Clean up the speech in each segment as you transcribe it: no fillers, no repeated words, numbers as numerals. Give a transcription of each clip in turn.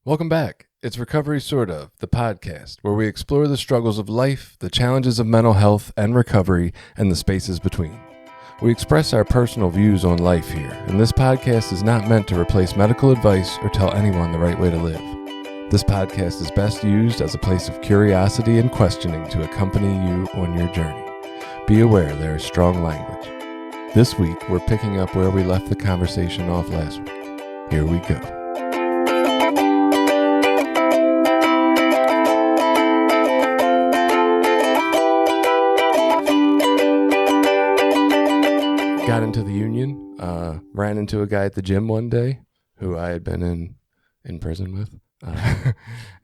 Welcome back. It's Recovery Sort of, the podcast, where we explore the struggles of life, the challenges of mental health and recovery, and the spaces between. We express our personal views on life here, and this podcast is not meant to replace medical advice or tell anyone the right way to live. This podcast is best used as a place of curiosity and questioning to accompany you on your journey. Be aware there is strong language. This week, we're picking up where we left the conversation off last week. Here we go. Got into the union, ran into a guy at the gym one day who I had been in prison with.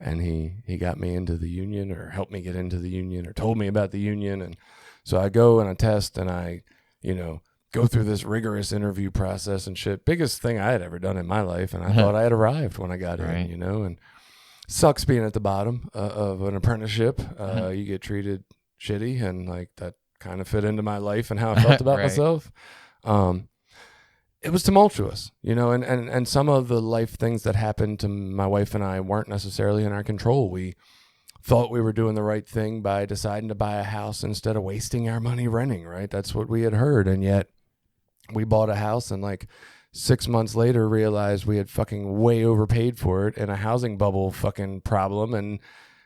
And he got me into the union, or helped me get into the union, or told me about the union. And so I go and I test and I, go through this rigorous interview process and shit. Biggest thing I had ever done in my life. And I thought I had arrived when I got in, and sucks being at the bottom of an apprenticeship. You get treated shitty, and like that kind of fit into my life and how I felt about myself. It was tumultuous, and some of the life things that happened to my wife and I weren't necessarily in our control. We thought we were doing the right thing by deciding to buy a house instead of wasting our money renting, right? That's what we had heard. And yet we bought a house and like 6 months later realized we had fucking way overpaid for it in a housing bubble fucking problem. And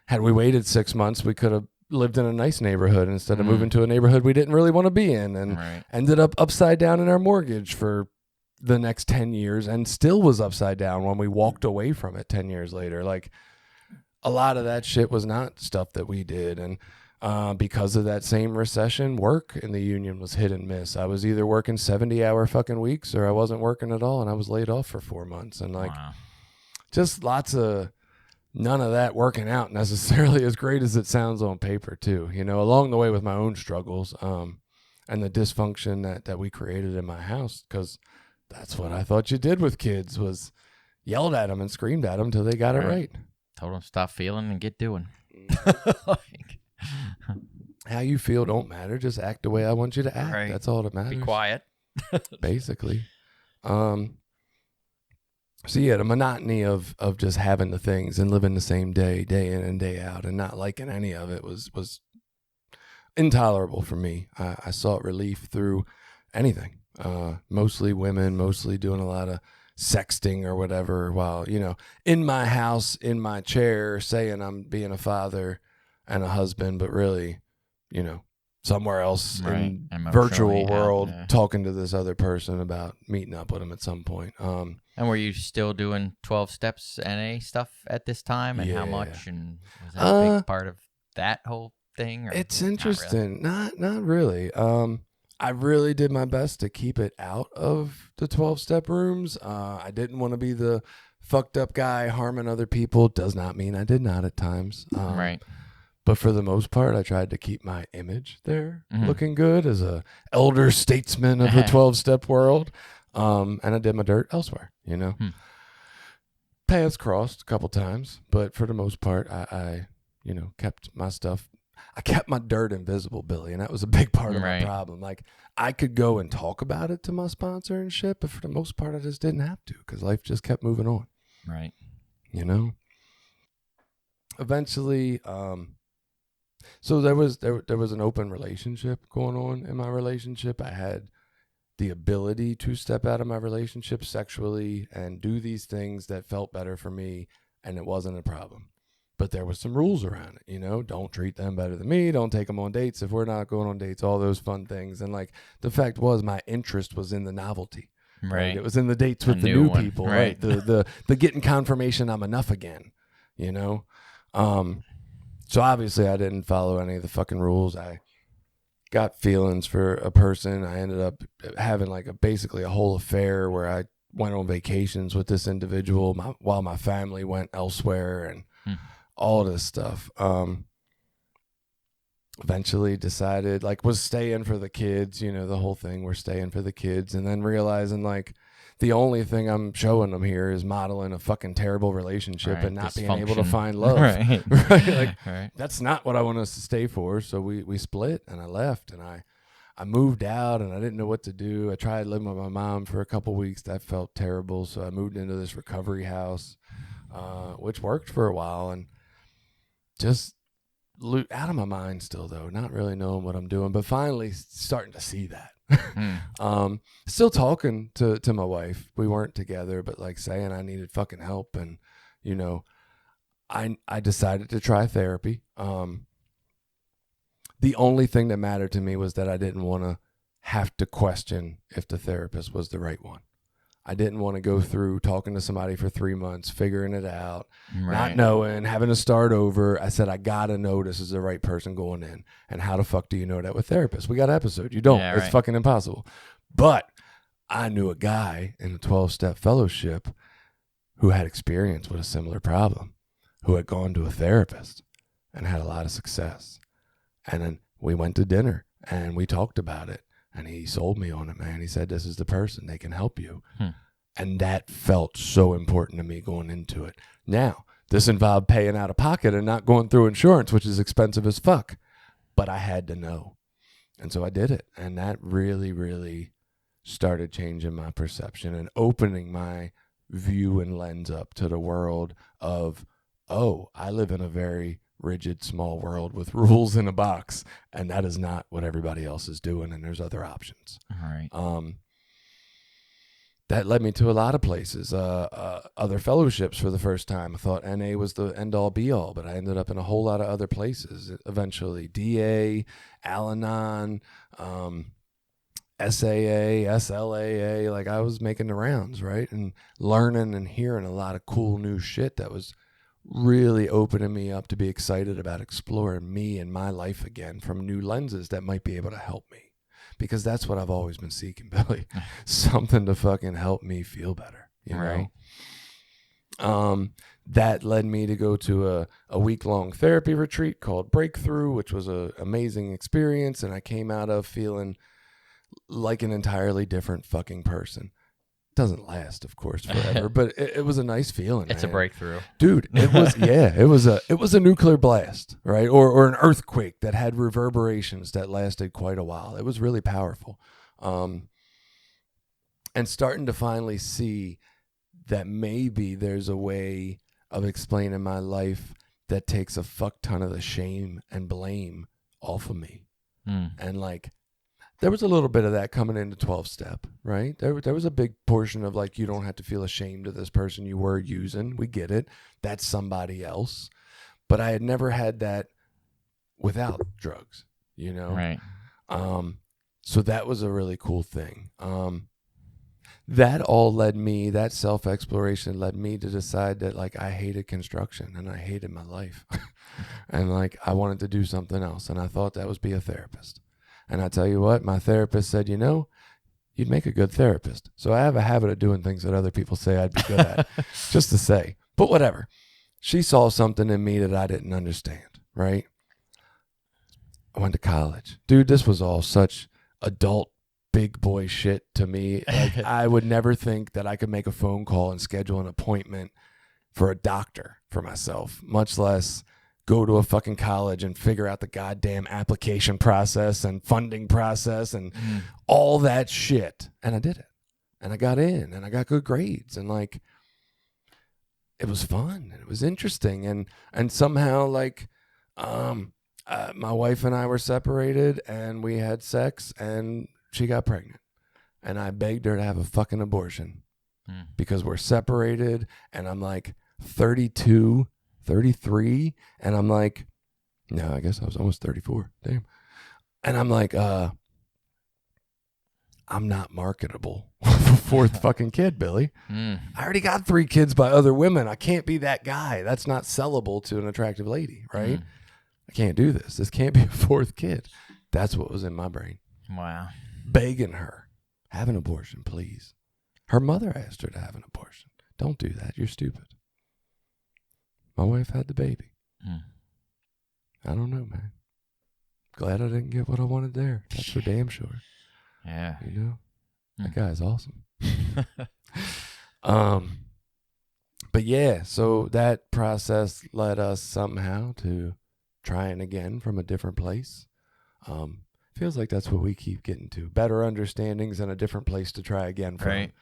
had we waited 6 months, we could have lived in a nice neighborhood instead of moving to a neighborhood we didn't really want to be in, and ended up upside down in our mortgage for the next 10 years and still was upside down when we walked away from it 10 years later. Like, a lot of that shit was not stuff that we did. And because of that same recession, work in the union was hit and miss. I was either working 70-hour fucking weeks or I wasn't working at all, and I was laid off for 4 months. And just lots of none of that working out necessarily as great as it sounds on paper too, along the way with my own struggles, and the dysfunction that we created in my house. Cause that's what I thought you did with kids, was yelled at them and screamed at them till they got it right. Told them stop feeling and get doing. How you feel don't matter. Just act the way I want you to act. That's all that matters. Be quiet. Basically. So yeah, the monotony of just having the things and living the same day in and day out, and not liking any of it was intolerable for me. I sought relief through anything. Mostly women, mostly doing a lot of sexting or whatever, while, in my house, in my chair, saying I'm being a father and a husband, but really, somewhere else in virtual world, talking to this other person about meeting up with them at some point. And were you still doing 12 steps NA stuff at this time, and how much, and was that a big part of that whole thing? Or it's interesting. Not really. I really did my best to keep it out of the 12-step rooms. I didn't want to be the fucked up guy harming other people. Does not mean I did not at times. But for the most part, I tried to keep my image there looking good as a elder statesman of the 12-step world. And I did my dirt elsewhere, Paths crossed a couple times, but for the most part, I kept my stuff. I kept my dirt invisible, Billy, and that was a big part of my problem. Like, I could go and talk about it to my sponsor and shit, but for the most part, I just didn't have to, because life just kept moving on. Right. Eventually, so there was an open relationship going on in my relationship. I had the ability to step out of my relationship sexually and do these things that felt better for me, and it wasn't a problem. But there was some rules around it, don't treat them better than me. Don't take them on dates if we're not going on dates, all those fun things. And like, the fact was, my interest was in the novelty. Right. It was in the dates with the new people, right? The getting confirmation I'm enough again, So obviously I didn't follow any of the fucking rules. I got feelings for a person. I ended up having basically a whole affair where I went on vacations with this individual while my family went elsewhere, and all this stuff. Eventually decided, was staying for the kids, the whole thing, we're staying for the kids, and then realizing the only thing I'm showing them here is modeling a fucking terrible relationship and not being able to find love. That's not what I want us to stay for. So we split, and I left, and I moved out, and I didn't know what to do. I tried living with my mom for a couple weeks. That felt terrible. So I moved into this recovery house. which worked for a while, and just out of my mind still, though, not really knowing what I'm doing, but finally starting to see that. Still talking to my wife. We weren't together, but like saying I needed fucking help. And, you know, I decided to try therapy. The only thing that mattered to me was that I didn't want to have to question if the therapist was the right one. I didn't want to go through talking to somebody for 3 months, figuring it out, not knowing, having to start over. I said, I got to know this is the right person going in. And how the fuck do you know that with therapists? We got an episode. You don't. Yeah, it's fucking impossible. But I knew a guy in a 12-step fellowship who had experience with a similar problem, who had gone to a therapist and had a lot of success. And then we went to dinner and we talked about it. And he sold me on it, man. He said, this is the person. They can help you. And that felt so important to me going into it. Now, this involved paying out of pocket and not going through insurance, which is expensive as fuck. But I had to know. And so I did it. And that really, really started changing my perception and opening my view and lens up to the world of, oh, I live in a very rigid, small world with rules in a box, and that is not what everybody else is doing, and there's other options. All right. That led me to a lot of places, other fellowships for the first time. I thought NA was the end-all, be-all, but I ended up in a whole lot of other places eventually. DA, Al-Anon, SAA, SLAA, like I was making the rounds, right? And learning and hearing a lot of cool new shit that was really opening me up to be excited about exploring me and my life again from new lenses that might be able to help me. Because that's what I've always been seeking, Billy. Something to fucking help me feel better, you know? That led me to go to a week-long therapy retreat called Breakthrough, which was an amazing experience, and I came out of feeling like an entirely different fucking person. Doesn't last, of course, forever, but it was a nice feeling. It's man. A breakthrough, dude. It was, yeah, it was a nuclear blast, right, or an earthquake that had reverberations that lasted quite a while. It was really powerful, and starting to finally see that maybe there's a way of explaining my life that takes a fuck ton of the shame and blame off of me, and like. There was a little bit of that coming into 12-step, right? There was a big portion of like, you don't have to feel ashamed of this person you were using. We get it. That's somebody else. But I had never had that without drugs, you know? Right. So that was a really cool thing. That all led me, that self-exploration led me to decide that like I hated construction and I hated my life. And like I wanted to do something else. And I thought that was be a therapist. And I tell you what, my therapist said, you know, you'd make a good therapist. So I have a habit of doing things that other people say I'd be good at, just to say. But whatever. She saw something in me that I didn't understand, right? I went to college. Dude, this was all such adult big boy shit to me. Like I would never think that I could make a phone call and schedule an appointment for a doctor for myself, much less go to a fucking college and figure out the goddamn application process and funding process and all that shit. And I did it. And I got in and I got good grades. And like, it was fun. And it was interesting. And somehow like, my wife and I were separated and we had sex and she got pregnant. And I begged her to have a fucking abortion because we're separated. And I'm like 32, 33, and I'm like, no, I guess I was almost 34. Damn. And I'm like, I'm not marketable for a fourth fucking kid, Billy. I already got 3 kids by other women. I can't be that guy. That's not sellable to an attractive lady, right? I can't do this. This can't be a 4th kid. That's what was in my brain. Wow. Begging her, have an abortion, please. Her mother asked her to have an abortion. Don't do that. You're stupid. My wife had the baby. I don't know, man. Glad I didn't get what I wanted there. That's for damn sure. Yeah. You know? That guy's awesome. But yeah, so that process led us somehow to trying again from a different place. Feels like that's what we keep getting to. Better understandings and a different place to try again from. Right.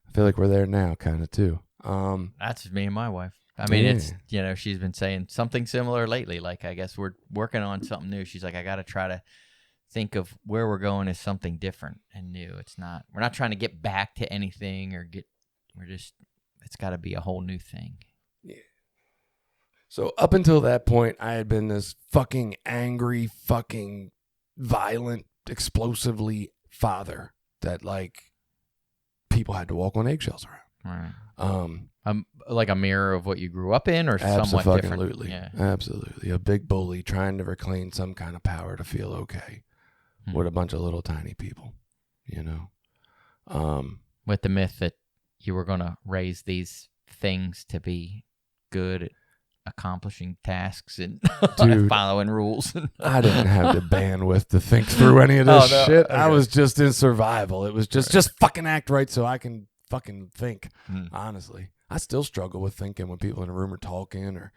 I feel like we're there now kind of too. That's me and my wife. I mean, it's, she's been saying something similar lately. Like, I guess we're working on something new. She's like, I got to try to think of where we're going as something different and new. We're not trying to get back to anything it's got to be a whole new thing. Yeah. So up until that point, I had been this fucking angry, fucking violent, explosively father that like people had to walk on eggshells around. Right. Like a mirror of what you grew up in, or somewhat different. Absolutely. Yeah. Absolutely. A big bully trying to reclaim some kind of power to feel okay with a bunch of little tiny people, with the myth that you were going to raise these things to be good at accomplishing tasks and following rules. I didn't have the bandwidth to think through any of this shit. Okay. I was just in survival. It was just fucking act right so I can fucking think, honestly. I still struggle with thinking when people in a room are talking, or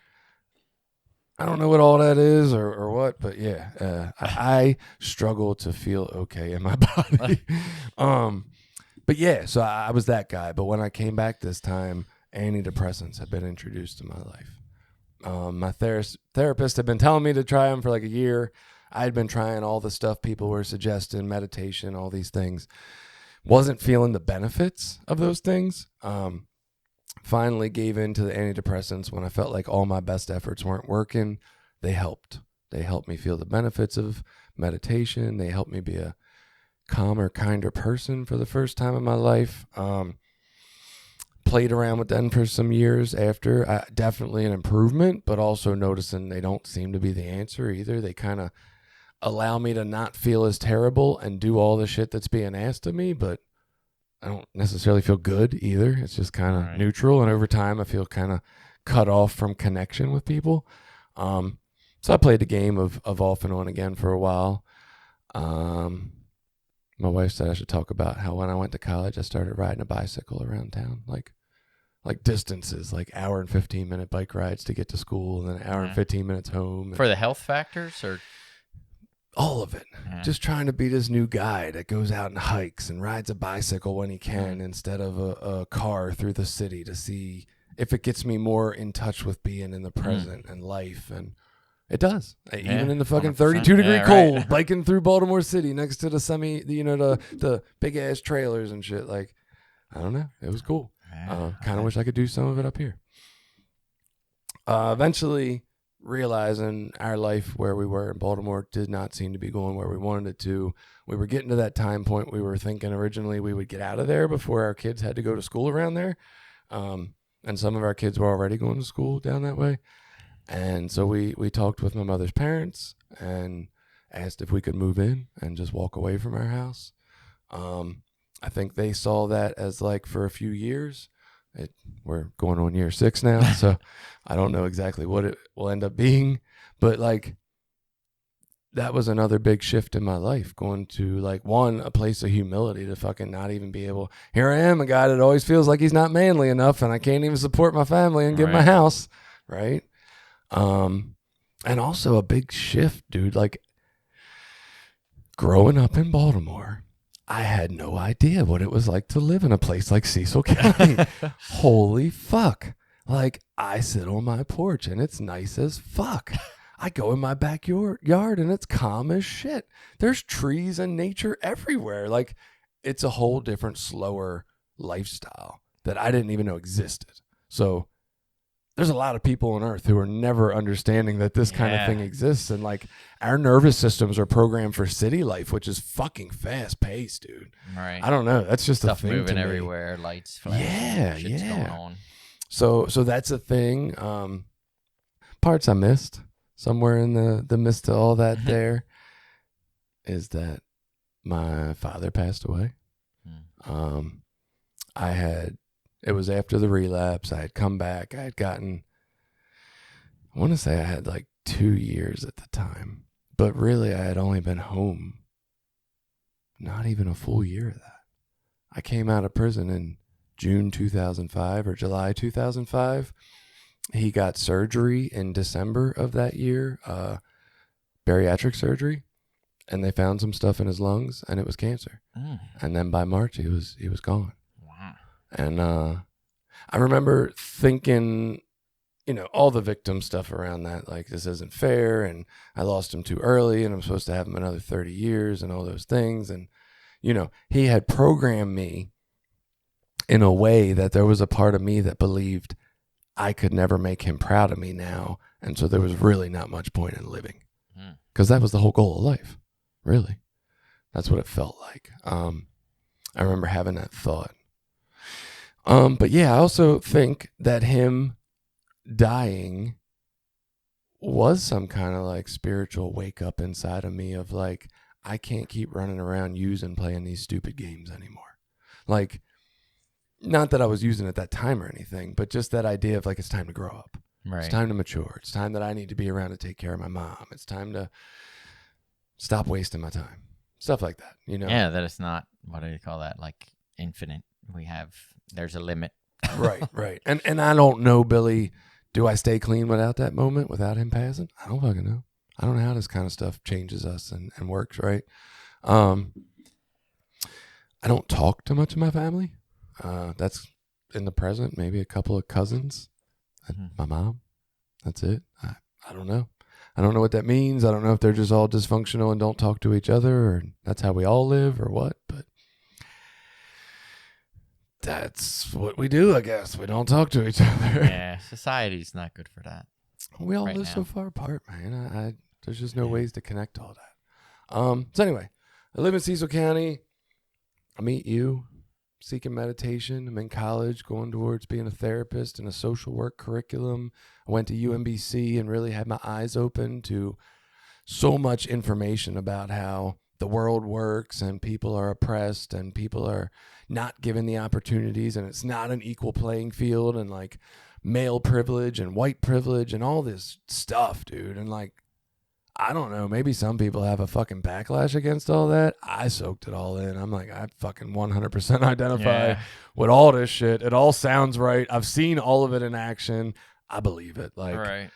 I don't know what all that is or what, but yeah, I struggle to feel okay in my body. But yeah, so I was that guy. But when I came back this time, antidepressants had been introduced to my life. My therapist had been telling me to try them for like a year. I had been trying all the stuff people were suggesting, meditation, all these things. Wasn't feeling the benefits of those things. Finally gave in to the antidepressants when I felt like all my best efforts weren't working. They helped. They helped me feel the benefits of meditation. They helped me be a calmer, kinder person for the first time in my life. Played around with them for some years after. Definitely an improvement, but also noticing they don't seem to be the answer either. They kind of allow me to not feel as terrible and do all the shit that's being asked of me, but I don't necessarily feel good either. It's just kind of neutral, and over time I feel kind of cut off from connection with people. So I played the game of off and on again for a while. My wife said I should talk about how when I went to college I started riding a bicycle around town, like distances, like hour and 15-minute bike rides to get to school, and then an hour and 15 minutes home. For the health factors, or all of it. Just trying to be this new guy that goes out and hikes and rides a bicycle when he can instead of a car through the city to see if it gets me more in touch with being in the present and life. And it does. Even in the fucking 32-degree cold, biking through Baltimore City next to the the big ass trailers and shit. Like, I don't know. It was cool. Kind of wish I could do some of it up here. Eventually realizing our life where we were in Baltimore did not seem to be going where we wanted it to. We were getting to that time point we were thinking originally we would get out of there before our kids had to go to school around there. And some of our kids were already going to school down that way. And so we talked with my mother's parents and asked if we could move in and just walk away from our house. I think they saw that as like for a few years. We're going on year 6 now, so I don't know exactly what it will end up being. But like, that was another big shift in my life, going to like a place of humility to fucking not even be able. Here I am, a guy that always feels like he's not manly enough, and I can't even support my family and get my house right. And also a big shift, dude. Like, growing up in Baltimore, I had no idea what it was like to live in a place like Cecil County. Holy fuck. Like, I sit on my porch and it's nice as fuck. I go in my backyard and it's calm as shit. There's trees and nature everywhere. Like, it's a whole different, slower lifestyle that I didn't even know existed. So there's a lot of people on earth who are never understanding that this kind of thing exists. And like, our nervous systems are programmed for city life, which is fucking fast paced, dude. Right. I don't know. That's just stuff a thing moving to everywhere, lights flashing, shit's going on. So that's a thing. Parts I missed somewhere in the midst of all that there is that my father passed away. It was after the relapse. I had come back. I want to say I had like 2 years at the time, but really I had only been home not even a full year of that. I came out of prison in June 2005 or July 2005. He got surgery in December of that year, bariatric surgery, and they found some stuff in his lungs, and it was cancer. And then by March, he was gone. And I remember thinking all the victim stuff around that, like this isn't fair, and I lost him too early, and I'm supposed to have him another 30 years, and all those things. And, he had programmed me in a way that there was a part of me that believed I could never make him proud of me now. And so there was really not much point in living, because that was the whole goal of life, really. That's what it felt like. I remember having that thought. But yeah, I also think that him dying was some kind of like spiritual wake up inside of me of like, I can't keep running around using playing these stupid games anymore. Like, not that I was using at that time or anything, but just that idea of like, it's time to grow up. Right. It's time to mature. It's time that I need to be around to take care of my mom. It's time to stop wasting my time. Stuff like that, Yeah, that it's not, what do you call that? Like infinite. There's a limit. Right. And I don't know, Billy, do I stay clean without that moment, without him passing? I don't fucking know. I don't know how this kind of stuff changes us and works, right? I don't talk to much of my family. That's in the present, maybe a couple of cousins, my mom. That's it. I don't know. I don't know what that means. I don't know if they're just all dysfunctional and don't talk to each other, or that's how we all live, or what. But that's what we do, I guess. We don't talk to each other. Yeah, society's not good for that. We all live so far apart, man. There's just no ways to connect all that. So anyway, I live in Cecil County. I meet you, seeking meditation. I'm in college, going towards being a therapist in a social work curriculum. I went to UMBC and really had my eyes open to so much information about how the world works, and people are oppressed, and people are not given the opportunities, and it's not an equal playing field, and like male privilege and white privilege and all this stuff, dude. And like, I don't know, maybe some people have a fucking backlash against all that. I soaked it all in. I'm like, I fucking 100% identify with all this shit. It all sounds right. I've seen all of it in action. I believe it. Like, right.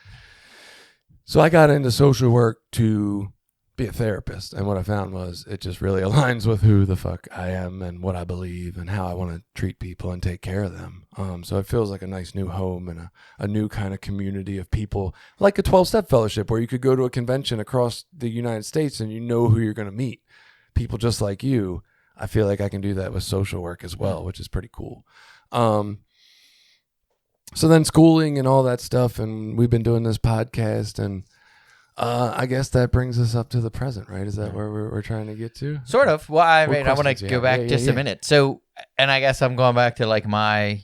So I got into social work to be a therapist, and what I found was it just really aligns with who the fuck I am and what I believe and how I want to treat people and take care of them. So it feels like a nice new home and a new kind of community of people, like a 12-step fellowship where you could go to a convention across the United States and you know who you're going to meet. People just like you. I feel like I can do that with social work as well, which is pretty cool. So then schooling and all that stuff, and we've been doing this podcast, and I guess that brings us up to the present, right? Is that where we're trying to get to? Sort of. Well, I mean, I want to questions, go back just a minute. So, and I guess I'm going back to like my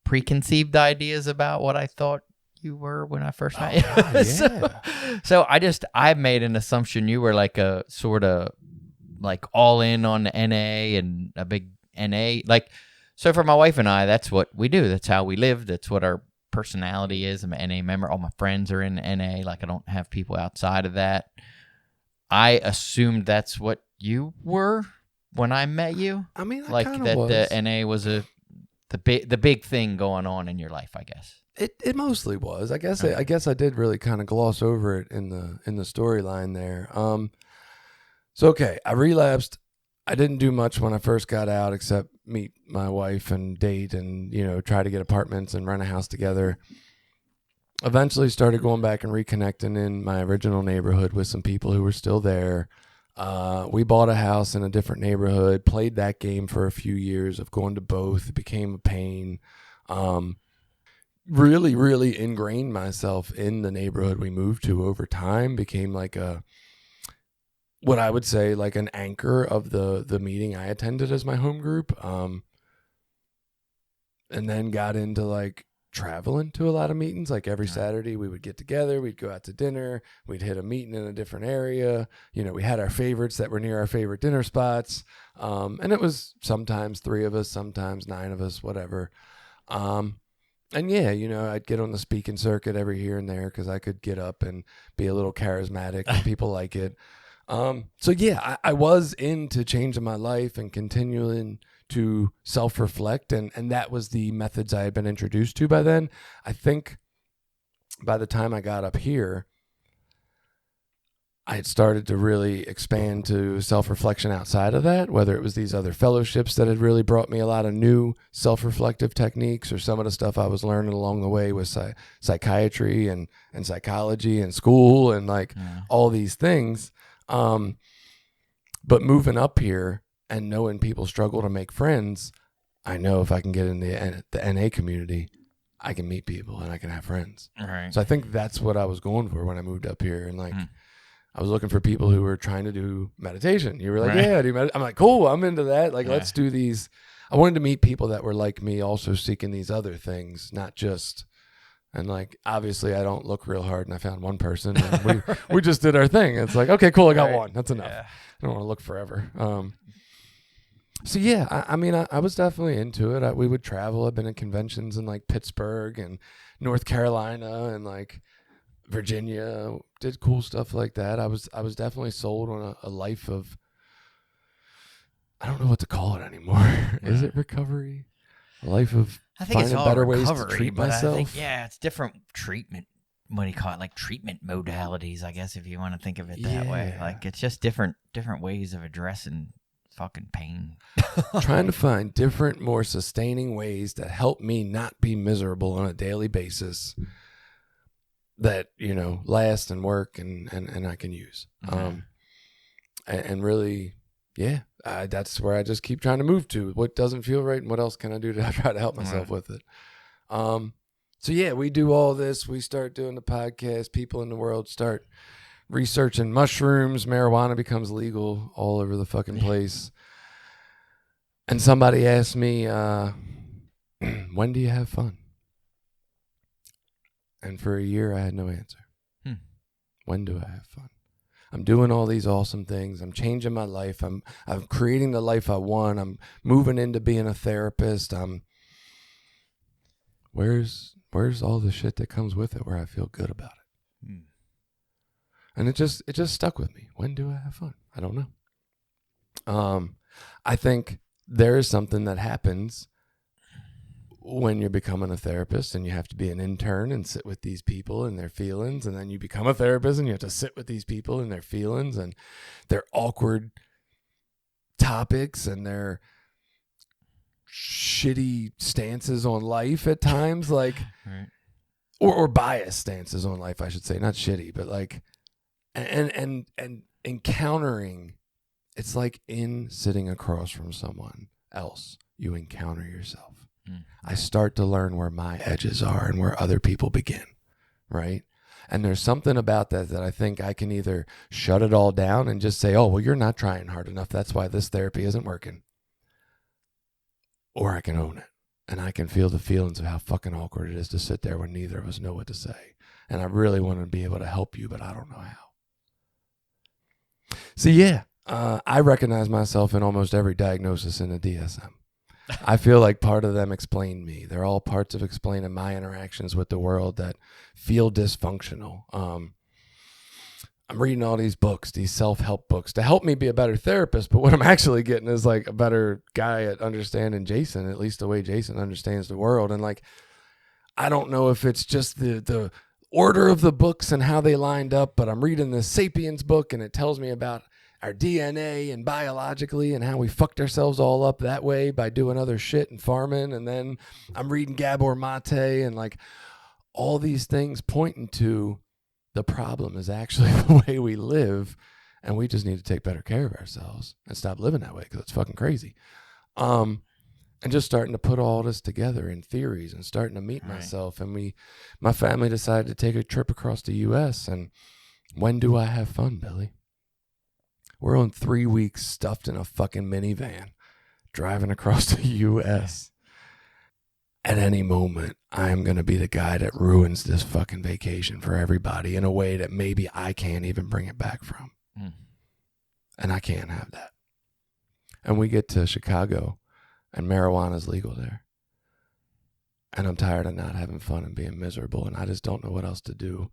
preconceived ideas about what I thought you were when I first met you. God, so I made an assumption you were like a sort of like all in on NA and a big NA. Like, so for my wife and I, that's what we do. That's how we live. That's what our personality is. I'm an NA member. All my friends are in NA. Like, I don't have people outside of that. I assumed that's what you were when I met you. I mean, like that was. The NA was the big thing going on in your life, I guess. It mostly was. I guess Okay. I guess I did really kind of gloss over it in the storyline there. So okay, I relapsed. I didn't do much when I first got out except meet my wife and date and, try to get apartments and rent a house together. Eventually started going back and reconnecting in my original neighborhood with some people who were still there. We bought a house in a different neighborhood, played that game for a few years of going to both. It became a pain. Really, really ingrained myself in the neighborhood we moved to over time, became like what I would say like an anchor of the meeting I attended as my home group. And then got into like traveling to a lot of meetings. Like every Saturday we would get together, we'd go out to dinner, we'd hit a meeting in a different area. We had our favorites that were near our favorite dinner spots. And it was sometimes 3 of us, sometimes 9 of us, whatever. And yeah, I'd get on the speaking circuit every here and there because I could get up and be a little charismatic and people like it. So yeah, I was into changing my life and continuing to self-reflect, and that was the methods I had been introduced to by then. I think by the time I got up here, I had started to really expand to self-reflection outside of that, whether it was these other fellowships that had really brought me a lot of new self-reflective techniques, or some of the stuff I was learning along the way with psychiatry and psychology and school and like all these things. But moving up here and knowing people struggle to make friends, I know if I can get in the NA community, I can meet people and I can have friends. Right. So I think that's what I was going for when I moved up here. And like, I was looking for people who were trying to do meditation. You were like, yeah, I'm like, cool, I'm into that. Like, let's do these. I wanted to meet people that were like me, also seeking these other things, not just. And like, obviously, I don't look real hard, and I found one person, and we just did our thing. It's like, okay, cool, I got one. That's enough. Yeah. I don't want to look forever. So yeah, I mean, I was definitely into it. We would travel. I've been in conventions in like Pittsburgh and North Carolina and like Virginia, did cool stuff like that. I was definitely sold on a life of, I don't know what to call it anymore. Is it recovery? A life of I think it's finding all better recovery, ways to treat but myself. I think, it's different treatment. What do you call it? Like treatment modalities, I guess, if you want to think of it that way. Like it's just different ways of addressing fucking pain. Trying to find different, more sustaining ways that help me not be miserable on a daily basis, that, you know, last and work and I can use. And really, that's where I just keep trying to move to. What doesn't feel right and what else can I do to try to help myself with it? So yeah, we do all this. We start doing the podcast. People in the world start researching mushrooms. Marijuana becomes legal all over the fucking place. And somebody asked me, when do you have fun? And for a year, I had no answer. When do I have fun? I'm doing all these awesome things. I'm changing my life. I'm creating the life I want. I'm moving into being a therapist. Where's all the shit that comes with it where I feel good about it? And it just stuck with me. When do I have fun? I don't know. I think there is something that happens when you're becoming a therapist and you have to be an intern and sit with these people and their feelings, and then you become a therapist and you have to sit with these people and their feelings and their awkward topics and their shitty stances on life at times, like or biased stances on life, I should say, not shitty, but like and encountering, it's like in sitting across from someone else, you encounter yourself. I start to learn where my edges are and where other people begin, right? And there's something about that I think I can either shut it all down and just say, oh, well, you're not trying hard enough. That's why this therapy isn't working. Or I can own it. And I can feel the feelings of how fucking awkward it is to sit there when neither of us know what to say. And I really want to be able to help you, but I don't know how. So yeah, I recognize myself in almost every diagnosis in the DSM. I feel like part of them explain me. They're all parts of explaining my interactions with the world that feel dysfunctional. I'm reading all these books, these self-help books, to help me be a better therapist. But what I'm actually getting is like a better guy at understanding Jason, at least the way Jason understands the world. And like, I don't know if it's just the order of the books and how they lined up, but I'm reading the Sapiens book and it tells me about our DNA and biologically and how we fucked ourselves all up that way by doing other shit and farming. And then I'm reading Gabor Mate and like all these things pointing to the problem is actually the way we live, and we just need to take better care of ourselves and stop living that way because it's fucking crazy. And just starting to put all this together in theories and starting to meet myself. And my family decided to take a trip across the U.S. And when do I have fun, Billy? We're on 3 weeks stuffed in a fucking minivan driving across the U.S. At any moment, I'm going to be the guy that ruins this fucking vacation for everybody in a way that maybe I can't even bring it back from. And I can't have that. And we get to Chicago, and marijuana is legal there. And I'm tired of not having fun and being miserable, and I just don't know what else to do.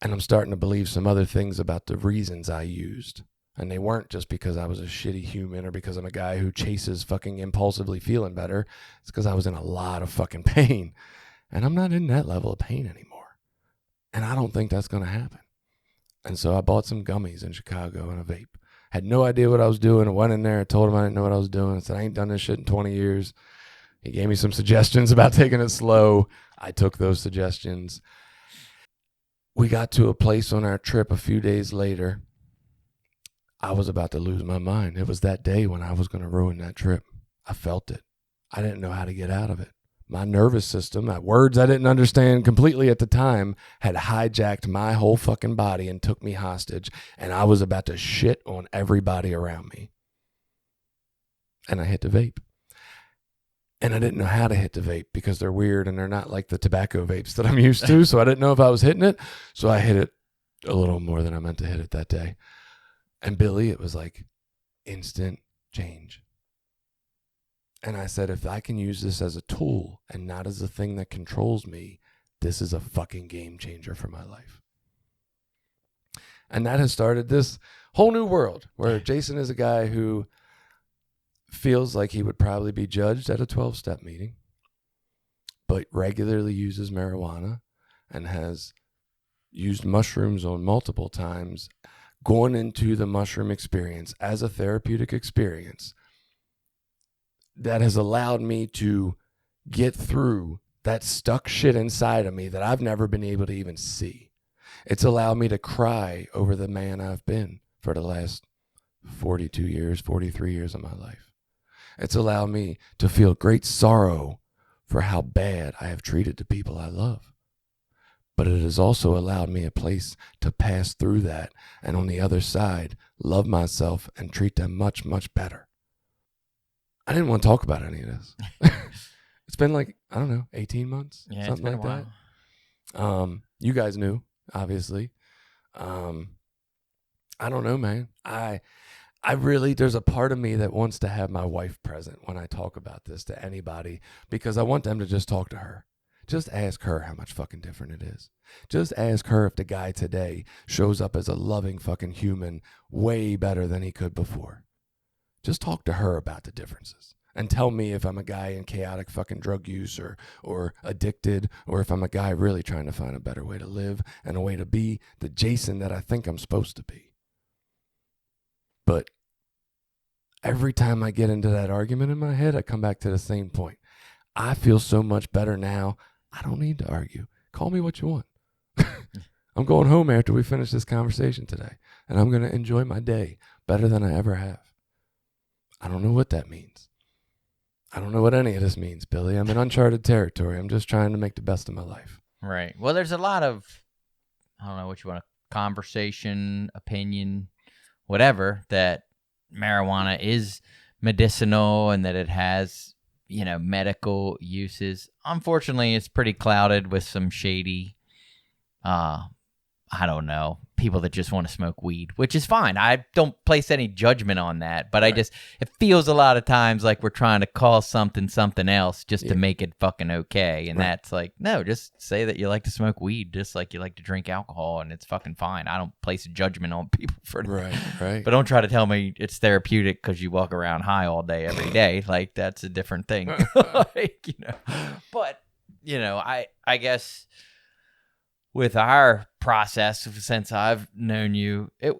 And I'm starting to believe some other things about the reasons I used. And they weren't just because I was a shitty human or because I'm a guy who chases fucking impulsively feeling better. It's because I was in a lot of fucking pain. And I'm not in that level of pain anymore. And I don't think that's going to happen. And so I bought some gummies in Chicago and a vape. Had no idea what I was doing. I went in there. I told him I didn't know what I was doing. I said, I ain't done this shit in 20 years. He gave me some suggestions about taking it slow. I took those suggestions. We got to a place on our trip a few days later. I was about to lose my mind. It was that day when I was going to ruin that trip. I felt it. I didn't know how to get out of it. My nervous system, words I didn't understand completely at the time, had hijacked my whole fucking body and took me hostage. And I was about to shit on everybody around me. And I hit the vape. And I didn't know how to hit the vape because they're weird and they're not like the tobacco vapes that I'm used to. So I didn't know if I was hitting it. So I hit it a little more than I meant to hit it that day. And Billy, it was like instant change. And I said, if I can use this as a tool and not as a thing that controls me, this is a fucking game changer for my life. And that has started this whole new world where Jason is a guy who feels like he would probably be judged at a 12-step meeting, but regularly uses marijuana and has used mushrooms on multiple times, gone into the mushroom experience as a therapeutic experience that has allowed me to get through that stuck shit inside of me that I've never been able to even see. It's allowed me to cry over the man I've been for the last 42 years, 43 years of my life. It's allowed me to feel great sorrow for how bad I have treated the people I love. But it has also allowed me a place to pass through that and on the other side, love myself and treat them much, much better. I didn't want to talk about any of this. It's been like, I don't know, 18 months, Yeah, something it's been like a while. that. You guys knew, obviously. I don't know, man. I really, there's a part of me that wants to have my wife present when I talk about this to anybody because I want them to just talk to her. Just ask her how much fucking different it is. Just ask her if the guy today shows up as a loving fucking human way better than he could before. Just talk to her about the differences and tell me if I'm a guy in chaotic fucking drug use or addicted, or if I'm a guy really trying to find a better way to live and a way to be the Jason that I think I'm supposed to be. But every time I get into that argument in my head, I come back to the same point. I feel so much better now. I don't need to argue. Call me what you want. I'm going home after we finish this conversation today, and I'm going to enjoy my day better than I ever have. I don't know what that means. I don't know what any of this means, Billy. I'm in uncharted territory. I'm just trying to make the best of my life. Right. Well, there's a lot of, I don't know what you want to, conversation, opinion, whatever, that marijuana is medicinal and that it has, medical uses. Unfortunately, it's pretty clouded with some shady, I don't know, people that just want to smoke weed, which is fine. I don't place any judgment on that, but right. It feels a lot of times like we're trying to call something else just to make it fucking okay. And that's like, no, just say that you like to smoke weed just like you like to drink alcohol, and it's fucking fine. I don't place a judgment on people for that. Right. But don't try to tell me it's therapeutic because you walk around high all day, every day. Like, that's a different thing. But, I guess with our process since I've known you, it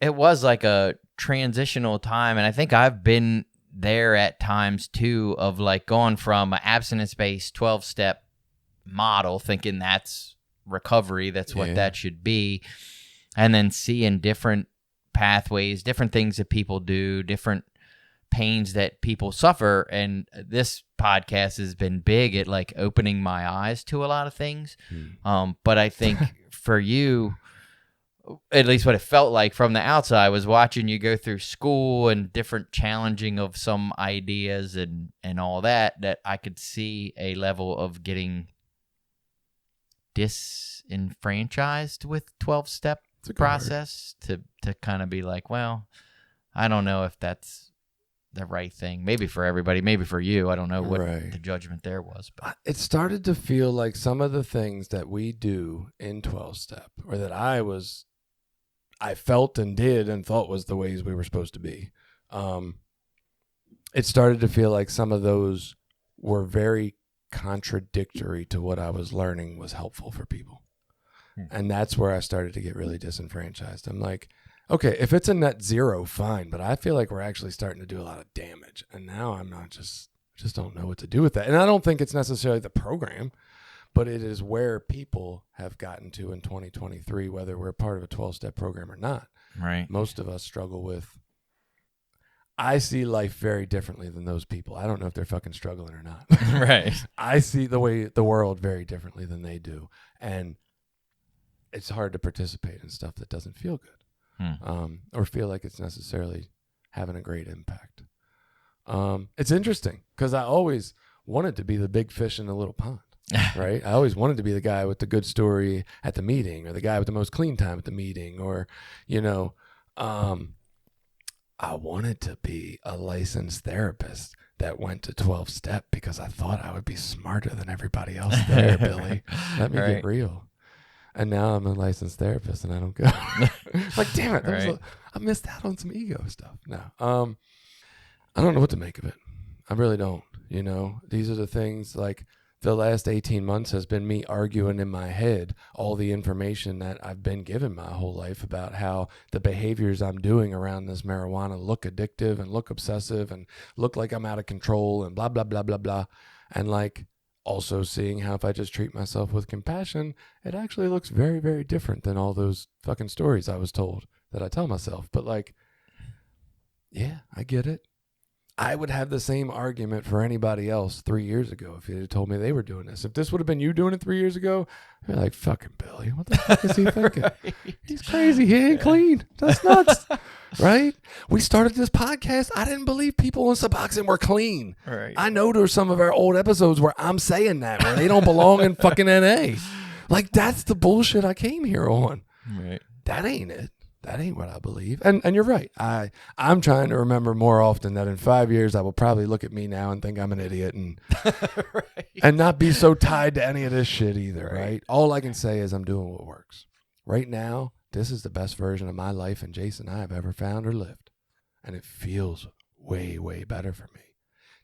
was like a transitional time, and I think I've been there at times too, of like going from an abstinence-based 12-step model, thinking that's recovery, that's what that should be, and then seeing different pathways, different things that people do, different pains that people suffer. And this podcast has been big at like opening my eyes to a lot of things. But I think for you, at least what it felt like from the outside, was watching you go through school and different challenging of some ideas and all that I could see a level of getting disenfranchised with 12-step process to kind of be like, well, I don't know if that's the right thing. Maybe for everybody, maybe for you. I don't know what the judgment there was. But it started to feel like some of the things that we do in 12-step, or that I felt and did and thought was the ways we were supposed to be. It started to feel like some of those were very contradictory to what I was learning was helpful for people. And that's where I started to get really disenfranchised. I'm like, okay, if it's a net zero, fine. But I feel like we're actually starting to do a lot of damage. And now I'm not just don't know what to do with that. And I don't think it's necessarily the program, but it is where people have gotten to in 2023, whether we're part of a 12-step program or not. Right. Most of us struggle with, I see life very differently than those people. I don't know if they're fucking struggling or not. Right. I see the world very differently than they do. And it's hard to participate in stuff that doesn't feel good, or feel like it's necessarily having a great impact. It's interesting because I always wanted to be the big fish in the little pond. Right? I always wanted to be the guy with the good story at the meeting, or the guy with the most clean time at the meeting, or, I wanted to be a licensed therapist that went to 12-step because I thought I would be smarter than everybody else there, Billy. Let me get real. And now I'm a licensed therapist and I don't go. Like, damn it. I missed out on some ego stuff. No. I don't know what to make of it. I really don't. These are the things, like, the last 18 months has been me arguing in my head all the information that I've been given my whole life about how the behaviors I'm doing around this marijuana look addictive and look obsessive and look like I'm out of control and blah, blah, blah, blah, blah. And, like, also seeing how if I just treat myself with compassion, it actually looks very, very different than all those fucking stories I was told that I tell myself. But, like, yeah, I get it. I would have the same argument for anybody else 3 years ago if you had told me they were doing this. If this would have been you doing it 3 years ago, you're like, fucking Billy, what the fuck is he thinking? Right. He's crazy. He ain't clean. That's nuts. Right? We started this podcast. I didn't believe people in Suboxone were clean. Right. I know there's some of our old episodes where I'm saying that, where they don't belong in fucking NA. Like, that's the bullshit I came here on. Right. That ain't it. That ain't what I believe. And you're right. I'm trying to remember more often that in 5 years I will probably look at me now and think I'm an idiot and right. And not be so tied to any of this shit either, right? All I can say is I'm doing what works. Right now, this is the best version of my life and Jason I have ever found or lived. And it feels way, way better for me.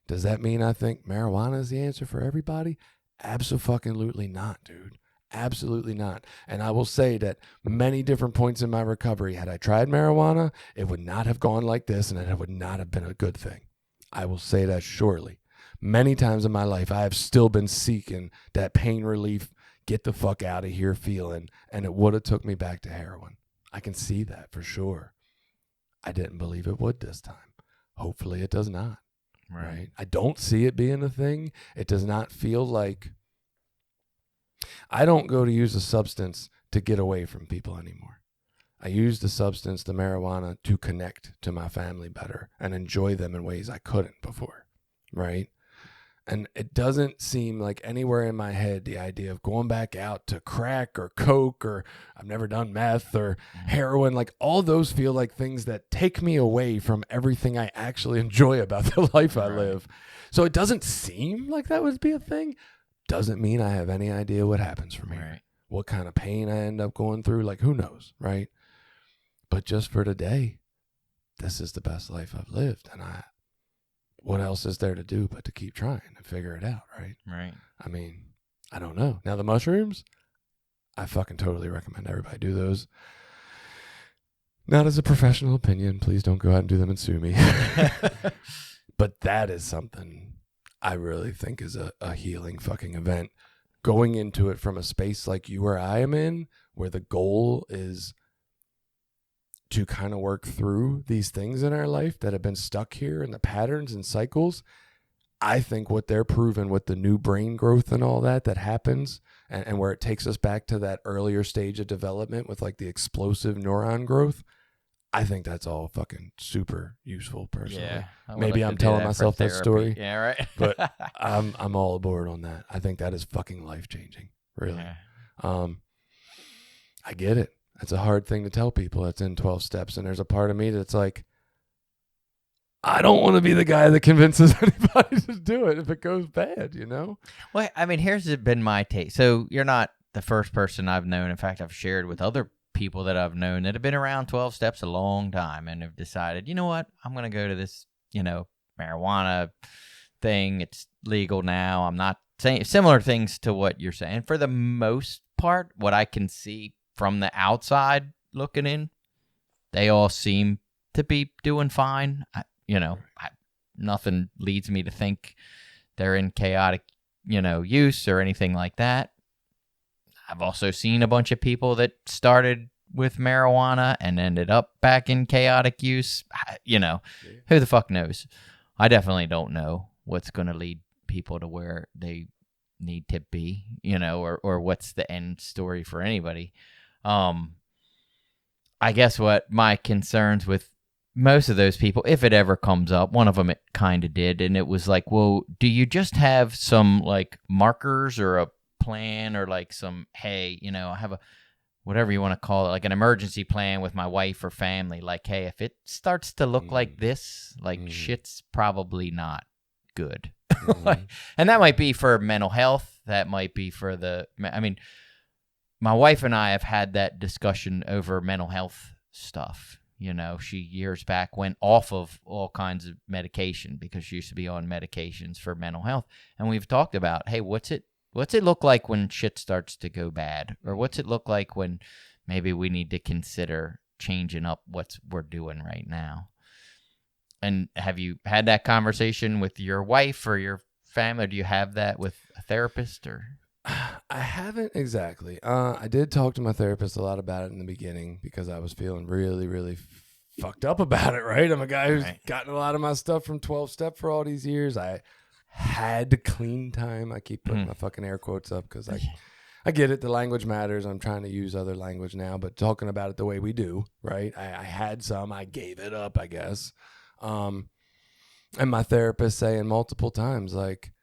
Does that mean I think marijuana is the answer for everybody? Abso-fucking-lutely not, dude. Absolutely not. And I will say that many different points in my recovery, had I tried marijuana, it would not have gone like this, and it would not have been a good thing. I will say that surely. Many times in my life, I have still been seeking that pain relief, get the fuck out of here feeling, and it would have took me back to heroin. I can see that for sure. I didn't believe it would this time. Hopefully it does not. Right? I don't see it being a thing. It does not feel like... I don't go to use a substance to get away from people anymore. I use the substance, the marijuana, to connect to my family better and enjoy them in ways I couldn't before, right? And it doesn't seem like anywhere in my head the idea of going back out to crack or coke, or I've never done meth or heroin, like all those feel like things that take me away from everything I actually enjoy about the life I live. So it doesn't seem like that would be a thing. Doesn't mean I have any idea what happens from here. Right. What kind of pain I end up going through, like who knows, right? But just for today, this is the best life I've lived. And what else is there to do but to keep trying and figure it out, right? Right. I mean, I don't know. Now the mushrooms, I fucking totally recommend everybody do those. Not as a professional opinion. Please don't go out and do them and sue me. But that is something I really think is a healing fucking event. Going into it from a space like you or I am in, where the goal is to kind of work through these things in our life that have been stuck here and the patterns and cycles. I think what they're proving with the new brain growth and all that happens, and where it takes us back to that earlier stage of development with like the explosive neuron growth, I think that's all fucking super useful personally. Yeah, maybe I'm telling myself that story. Yeah, right. But I'm all aboard on that. I think that is fucking life-changing, really. Yeah. I get it. It's a hard thing to tell people that's in 12 steps, and there's a part of me that's like, I don't want to be the guy that convinces anybody to do it if it goes bad, you know? Well, I mean, here's been my take. So you're not the first person I've known. In fact, I've shared with other people that I've known that have been around 12 steps a long time and have decided, you know what, I'm going to go to this, marijuana thing. It's legal now. I'm not saying similar things to what you're saying. For the most part, what I can see from the outside looking in, they all seem to be doing fine. Nothing leads me to think they're in chaotic, use or anything like that. I've also seen a bunch of people that started with marijuana and ended up back in chaotic use. Who the fuck knows? I definitely don't know what's going to lead people to where they need to be, or what's the end story for anybody. I guess what my concerns with most of those people, if it ever comes up, one of them it kind of did, and it was like, well, do you just have some like markers or a plan or like some, hey, I have a, whatever you want to call it, like an emergency plan with my wife or family, like, hey, if it starts to look like this, like shit's probably not good. And that might be for mental health, that might be for my wife and I have had that discussion over mental health stuff. She years back went off of all kinds of medication because she used to be on medications for mental health. And we've talked about, hey, what's it look like when shit starts to go bad? Or what's it look like when maybe we need to consider changing up what we're doing right now? And have you had that conversation with your wife or your family? Or do you have that with a therapist or? I haven't exactly. I did talk to my therapist a lot about it in the beginning because I was feeling really, really fucked up about it, right? I'm a guy who's gotten a lot of my stuff from 12-step for all these years. I had clean time. I keep putting my fucking air quotes up because I get it. The language matters. I'm trying to use other language now, but talking about it the way we do, right? I had some. I gave it up, I guess. And my therapist saying multiple times, like,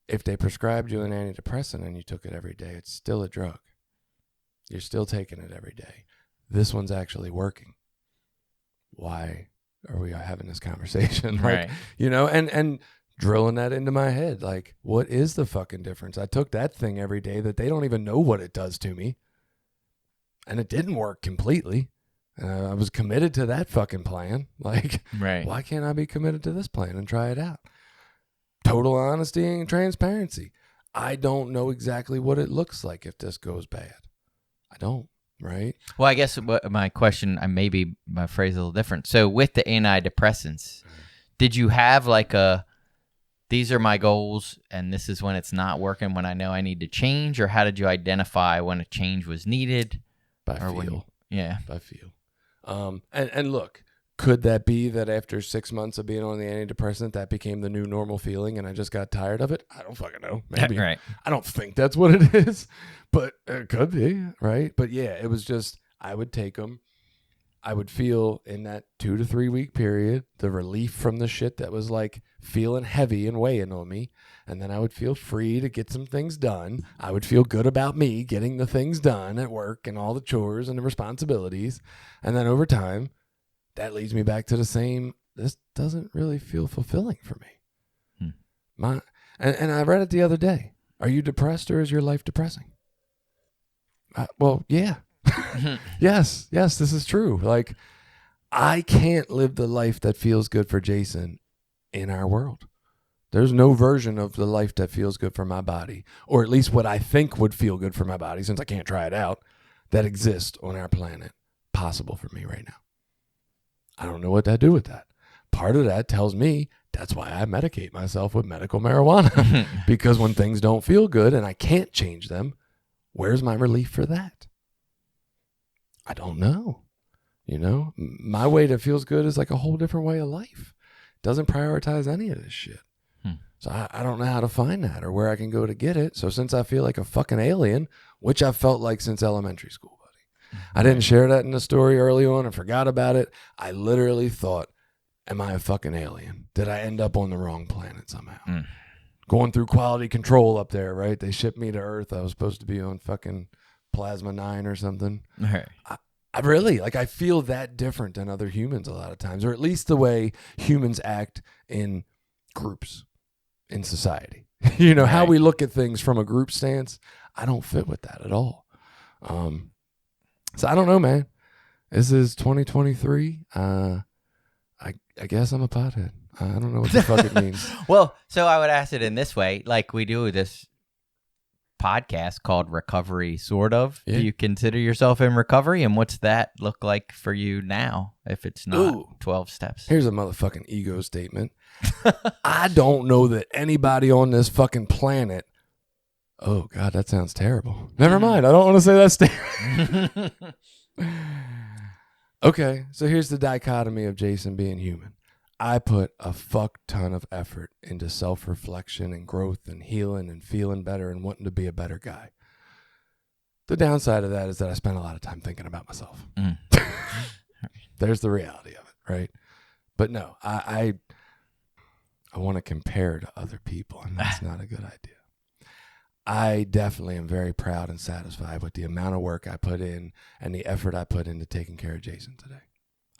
if they prescribed you an antidepressant and you took it every day, it's still a drug. You're still taking it every day. This one's actually working. Why are we having this conversation? Like, and drilling that into my head. Like, what is the fucking difference? I took that thing every day that they don't even know what it does to me. And it didn't work completely. I was committed to that fucking plan. Like, why can't I be committed to this plan and try it out? Total honesty and transparency. I don't know exactly what it looks like if this goes bad. I don't, right? Well, I guess what my question, maybe my phrase is a little different. So with the antidepressants, did you have like these are my goals and this is when it's not working, when I know I need to change? Or how did you identify when a change was needed? By feel. By feel. And look, could that be that after 6 months of being on the antidepressant, that became the new normal feeling and I just got tired of it? I don't fucking know. Maybe. Right. I don't think that's what it is, but it could be, right? But yeah, it was just, I would take them. I would feel in that 2 to 3 week period, the relief from the shit that was like feeling heavy and weighing on me. And then I would feel free to get some things done. I would feel good about me getting the things done at work and all the chores and the responsibilities. And then over time, that leads me back to the same, this doesn't really feel fulfilling for me. And I read it the other day. Are you depressed or is your life depressing? Well, yeah. Yes, this is true. Like, I can't live the life that feels good for Jason in our world. There's no version of the life that feels good for my body, or at least what I think would feel good for my body, since I can't try it out, that exists on our planet possible for me right now. I don't know what to do with that. Part of that tells me that's why I medicate myself with medical marijuana, because when things don't feel good and I can't change them, where's my relief for that? I don't know. My way that feels good is like a whole different way of life. Doesn't prioritize any of this shit. So I don't know how to find that or where I can go to get it. So since I feel like a fucking alien, which I felt like since elementary school, buddy, I didn't share that in the story early on and forgot about it. I literally thought, am I a fucking alien? Did I end up on the wrong planet somehow? Going through quality control up there, right? They shipped me to Earth. I was supposed to be on fucking Plasma 9 or something. Right. I really, I feel that different than other humans a lot of times, or at least the way humans act in groups in society. How we look at things from a group stance, I don't fit with that at all. So I don't know, man. This is 2023. I guess I'm a pothead. I don't know what the fuck it means. Well, so I would ask it in this way, like we do this podcast called Recovery Sort of. Yeah. Do you consider yourself in recovery? And what's that look like for you now if it's not 12 steps? Here's a motherfucking ego statement. I don't know that anybody on this fucking planet. Oh, God, that sounds terrible. Never mind. I don't want to say that statement. Okay, so here's the dichotomy of Jason being human. I put a fuck ton of effort into self-reflection and growth and healing and feeling better and wanting to be a better guy. The downside of that is that I spend a lot of time thinking about myself. There's the reality of it, right? But no, I want to compare to other people, and that's not a good idea. I definitely am very proud and satisfied with the amount of work I put in and the effort I put into taking care of Jason today.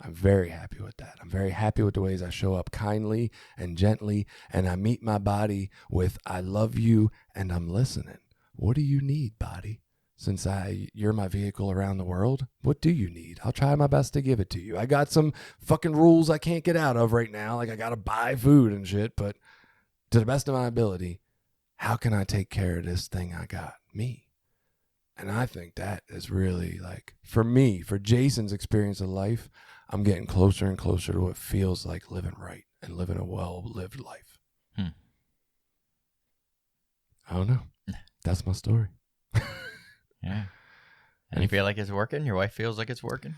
I'm very happy with that. I'm very happy with the ways I show up kindly and gently, and I meet my body with I love you and I'm listening. What do you need, body? Since you're my vehicle around the world, what do you need? I'll try my best to give it to you. I got some fucking rules I can't get out of right now. Like I got to buy food and shit, but to the best of my ability, how can I take care of this thing I got? Me. And I think that is really like, for me, for Jason's experience of life, I'm getting closer and closer to what feels like living right and living a well-lived life. I don't know. That's my story. Yeah. And you feel like it's working? Your wife feels like it's working?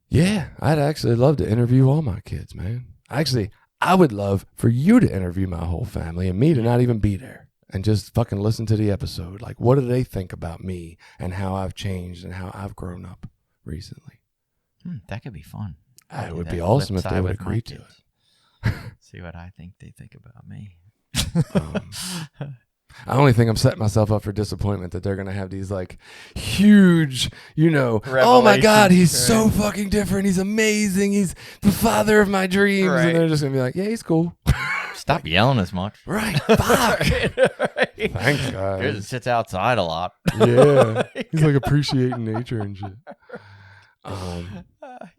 Yeah. I'd actually love to interview all my kids, man. Actually, I would love for you to interview my whole family and me to not even be there and just fucking listen to the episode. Like, what do they think about me and how I've changed and how I've grown up recently? That could be fun. It would be awesome if they would agree to it. See what I think they think about me. I only think I'm setting myself up for disappointment that they're going to have these like huge, oh my God, he's so fucking different. He's amazing. He's the father of my dreams. Right. And they're just going to be like, yeah, he's cool. Stop yelling as much. Right. Fuck. Right. Thanks, guys. He sits outside a lot. Yeah. He's like appreciating nature and shit.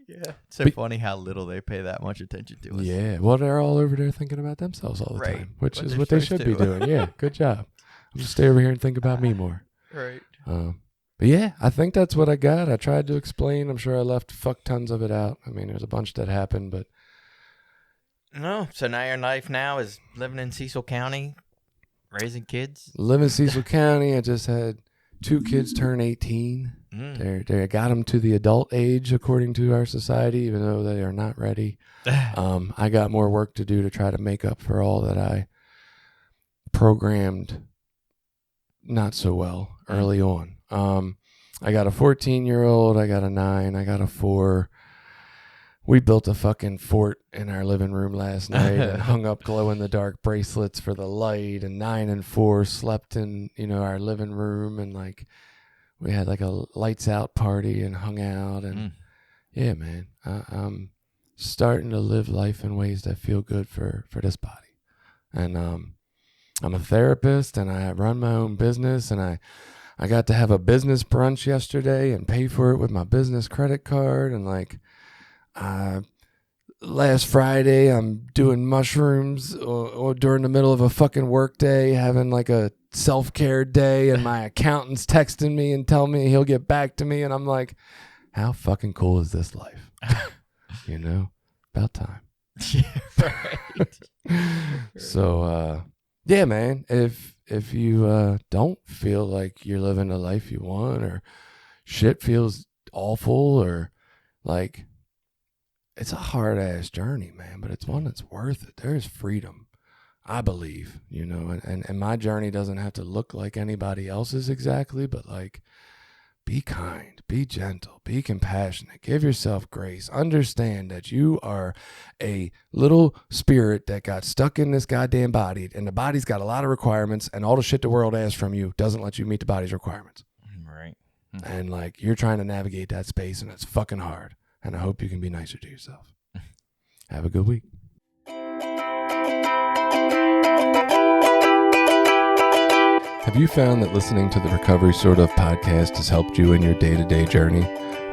Yeah, it's so funny how little they pay that much attention to us. Yeah, well, they're all over there thinking about themselves all the time, which is what they should be doing. Yeah, good job. I'm just stay over here and think about me more. Right. But yeah, I think that's what I got. I tried to explain. I'm sure I left fuck tons of it out. I mean, there's a bunch that happened, but no. So now your life now is living in Cecil County, raising kids. Live in Cecil County. I just had 2 kids turn 18. They got them to the adult age according to our society, even though they are not ready. I got more work to do to try to make up for all that I programmed not so well early on. I got a 14-year-old, I got a 9, I got a 4. We built a fucking fort in our living room last night and hung up glow-in-the-dark bracelets for the light, and 9 and 4 slept in, our living room, and like we had like a lights out party and hung out, and yeah, man, I'm starting to live life in ways that feel good for this body. And I'm a therapist and I run my own business, and I got to have a business brunch yesterday and pay for it with my business credit card, and like last Friday, I'm doing mushrooms or during the middle of a fucking work day, having like a self-care day, and my accountant's texting me and telling me he'll get back to me, and I'm like, how fucking cool is this life? About time. Yeah, right. So, yeah, man, if you don't feel like you're living the life you want, or shit feels awful, or like, it's a hard-ass journey, man, but it's one that's worth it. There's freedom, I believe, and my journey doesn't have to look like anybody else's exactly, but like, be kind, be gentle, be compassionate, give yourself grace, understand that you are a little spirit that got stuck in this goddamn body, and the body's got a lot of requirements, and all the shit the world asks from you doesn't let you meet the body's requirements. Right. And like, you're trying to navigate that space, and it's fucking hard. And I hope you can be nicer to yourself. Have a good week. Have you found that listening to the Recovery Sort of podcast has helped you in your day-to-day journey?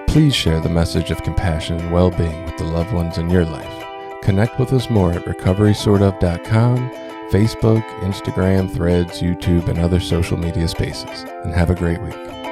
Please share the message of compassion and well-being with the loved ones in your life. Connect with us more at recoverysortof.com. Facebook, Instagram, Threads, YouTube, and other social media spaces. And have a great week.